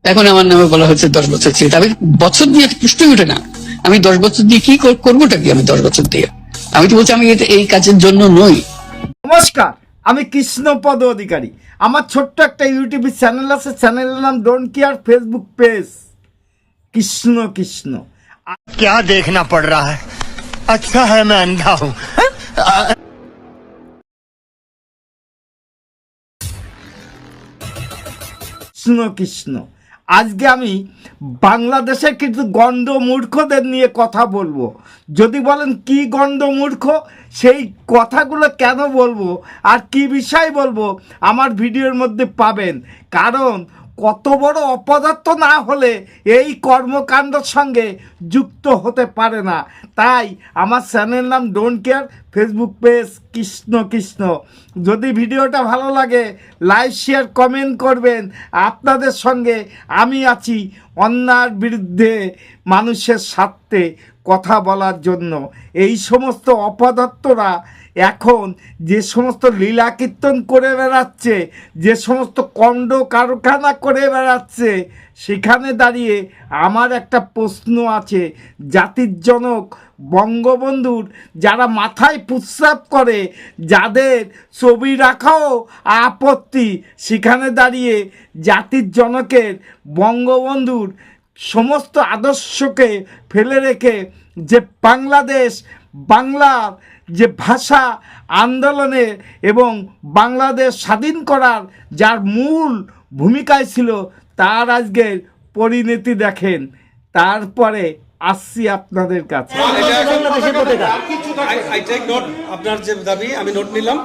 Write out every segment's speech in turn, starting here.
এখন আমার নামে বলা হচ্ছে 10 বছর ছিল। আমি বছর দিয়ে প্রশ্নই ওঠে না। আমি 10 বছর দিয়ে কি করবোটা কি? আমি 10 বছর দিয়ে, আমি তো বলছি আমি এই কাজের জন্য নই। নমস্কার, আমি কৃষ্ণপদ অধিকারী। আমার ছোট্ট একটা ইউটিউব চ্যানেল আছে, চ্যানেলের নাম don't care, Facebook page Krishna Krishna. क्या देखना पड़ रहा है? अच्छा है मैं अंधा हूँ। কৃষ্ণ কৃষ্ণ। আজকে আমি বাংলাদেশের কিছু গণ্ড মূর্খদের নিয়ে কথা বলবো। যদি বলেন কি গণ্ড মূর্খ, সেই কথাগুলো কেন বলবো আর কি বিষয় বলবো আমার ভিডিওর মধ্যে পাবেন। কারণ কত বড় অপদার্থ না হলে এই কর্মকাণ্ডের সঙ্গে যুক্ত হতে পারে না। তাই আমার চ্যানেল নাম don't care, Facebook page Krishna Krishna. যদি ভিডিওটা ভালো লাগে লাইক শেয়ার কমেন্ট করবেন। আপনাদের সঙ্গে আমি আছি অন্যায়ের বিরুদ্ধে মানুষের স্বার্থে কথা বলার জন্য। এই সমস্ত অপদার্থরা এখন যে সমস্ত লীলা কীর্তন করে বেড়াচ্ছে, যে সমস্ত কণ্ড কারখানা করে বেড়াচ্ছে, সেখানে দাঁড়িয়ে আমার একটা প্রশ্ন আছে। জাতির জনক বঙ্গবন্ধুর যারা মাথায় প্রস্রাব করে, যাদের ছবি রাখাও আপত্তি, সেখানে দাঁড়িয়ে জাতির জনকের বঙ্গবন্ধুর সমস্ত আদর্শকে ফেলে রেখে যে বাংলাদেশ, বাংলার যে ভাষা আন্দোলনে এবং বাংলাদেশ স্বাধীন করার যার মূল ভূমিকায় ছিল, তার আজকের পরিণতি দেখেন। তারপরে আসছি আপনাদের কাছে। আপনার যে দাবি আমি নোট নিলাম।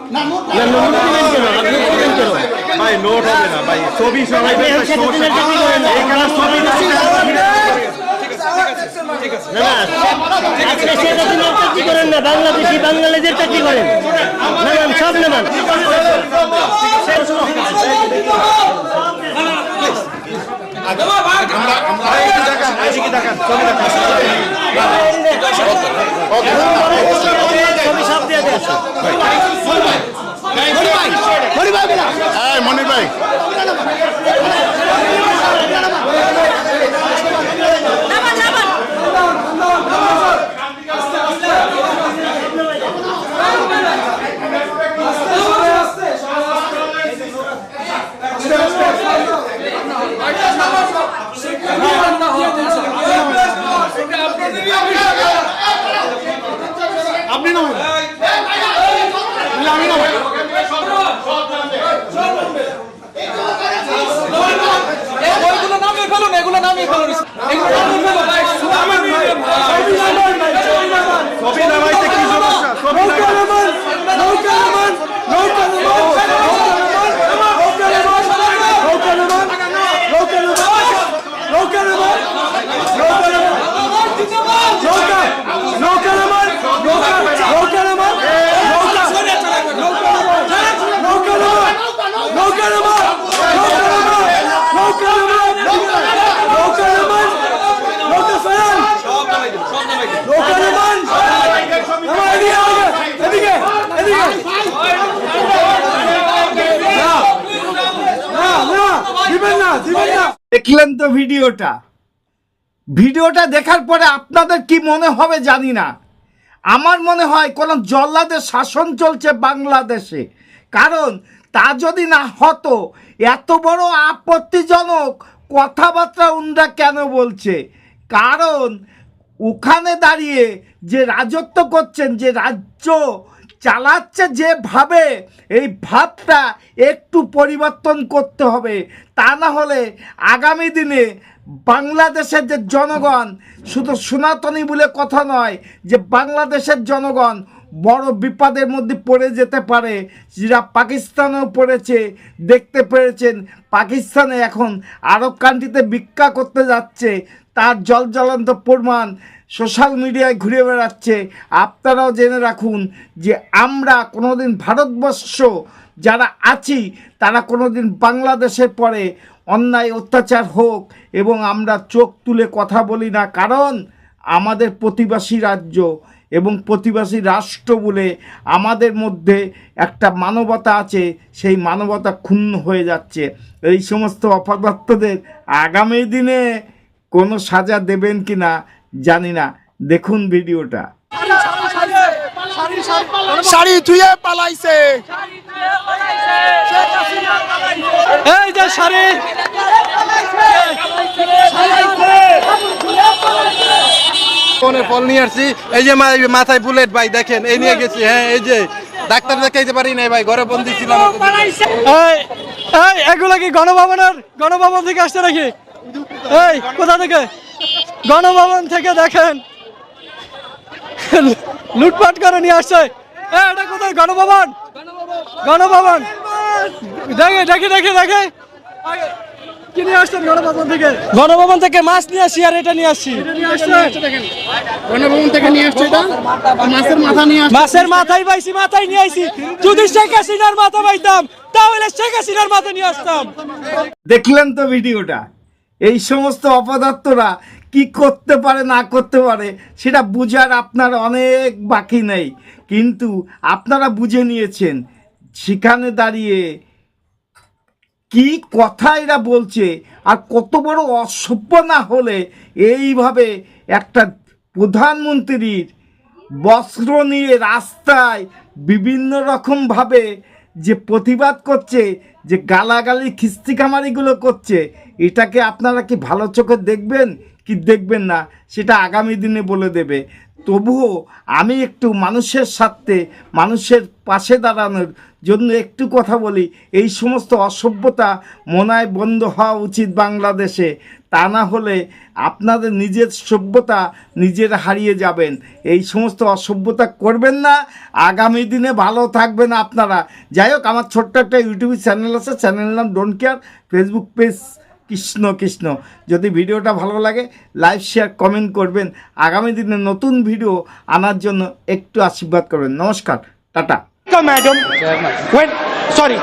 ভাই নোট হবে না ভাই, ছবি সবাই বাংলাদেশি বাংলাদেশের চাকরি করেন, নামান সব নামান। মনির ভাই আপনি না আমি না এগুলো নামিয়ে ফেলুন, এগুলো নামিয়ে ফেলুন, এগুলো নামিয়ে ফেলুন। ছবি নামাইতে কি সমস্যা? ছবি দেখলেন তো ভিডিওটা দেখার পরে আপনাদের কি মনে হবে জানি না। আমার মনে হয় কোন জল্লাদের শাসন চলছে বাংলাদেশে। কারণ তা যদি না হতো, এত বড় আপত্তিজনক কথাবার্তা উনরা কেন বলছে? কারণ ওখানে দাঁড়িয়ে যে রাজত্ব করছেন, যে রাজ্য চালাচ্ছে যেভাবে, এই ভাবটা একটু পরিবর্তন করতে হবে। তা না হলে আগামী দিনে বাংলাদেশের যে জনগণ, শুধু সনাতনী বলে কথা নয়, যে বাংলাদেশের জনগণ বড় বিপদের মধ্যে পড়ে যেতে পারে। যারা পাকিস্তানেও পড়েছে, দেখতে পেরেছেন পাকিস্তানে এখন আরব কান্ট্রিতে ভিক্ষা করতে যাচ্ছে, তার জ্বলন্ত প্রমাণ সোশ্যাল মিডিয়ায় ঘুরে বেড়াচ্ছে। আপনারাও জেনে রাখুন যে আমরা কোনোদিন ভারতবর্ষ যারা আছি তারা কোনোদিন বাংলাদেশের পরে অন্যায় অত্যাচার হোক এবং আমরা চোখ তুলে কথা বলি না। কারণ আমাদের প্রতিবেশী রাজ্য এবং প্রতিবেশী রাষ্ট্র বলে আমাদের মধ্যে একটা মানবতা আছে, সেই মানবতা ক্ষুণ্ণ হয়ে যাচ্ছে। এই সমস্ত অপদার্থদের আগামী দিনে কোনো সাজা দেবেন কি না জানি না। দেখুন ভিডিওটা। শাড়ি ধুয়ে পালাইছে। এই যে শাড়ি ফল নিয়ে আসছি, এই যে মাথায় বুলেট ভাই দেখেন, এই নিয়ে গেছি। হ্যাঁ, এই যে ডাক্তার দেখাইতে পারি নাই ভাই, ঘরে বন্দি ছিলাম। এগুলো কি গণভবন থেকে আসছে নাকি? এই কোথা থেকে? গণভবন থেকে দেখেন লুটপাট করে নিয়ে আসছে। এটা কোথায়? গণভবন দেখে দেখে দেখে দেখে কি নিয়ে আসছেন গণভবন থেকে? মাছ নিয়ে আসছি, আর এটা নিয়ে আসছি। গণভবন থেকে নিয়ে আসছে এটা, মাছের মাথা নিয়ে আসছে। মাছের মাথায় পাইছি, মাথায় নিয়ে আইছি। যদি শেখ হাসিনার মাথা পাইতাম তাহলে শেখ হাসিনার মাথা নিয়ে আসতাম। দেখলেন তো ভিডিওটা। এই সমস্ত অপদার্থরা কি করতে পারে না করতে পারে সেটা বুঝার আপনার অনেক বাকি নেই, কিন্তু আপনারা বুঝে নিয়েছেন। সেখানে দাঁড়িয়ে কি কথা এরা বলছে, আর কত বড় অসভ্য না হলে এইভাবে একটা প্রধানমন্ত্রীর বস্ত্র নিয়ে রাস্তায় বিভিন্ন রকমভাবে যে প্রতিবাদ করছে, যে গালাগালি খিস্তিকামারিগুলো করছে, এটাকে আপনারা কি ভালো চোখে দেখবেন কি দেখবেন না সেটা আগামী দিনে বলে দেবে। তবুও আমি একটু মানুষের স্বার্থে, মানুষের পাশে দাঁড়ানোর জন্য একটু কথা বলি। এই সমস্ত অসভ্যতা মনে হয় বন্ধ হওয়া উচিত বাংলাদেশে, তা না হলে আপনাদের নিজের সভ্যতা নিজের হারিয়ে যাবেন। এই সমস্ত অসভ্যতা করবেন না, আগামী দিনে ভালো থাকবেন আপনারা। যাই হোক, আমার ছোট্ট একটা ইউটিউব চ্যানেল আছে, চ্যানেল নাম don't care, Facebook page Krishna Krishna. যদি ভিডিওটা ভালো লাগে লাইক শেয়ার কমেন্ট করবেন। আগামী দিনে নতুন ভিডিও আনার জন্য একটু আশীর্বাদ করবেন। নমস্কার, টাটা। Madam, wait, sorry.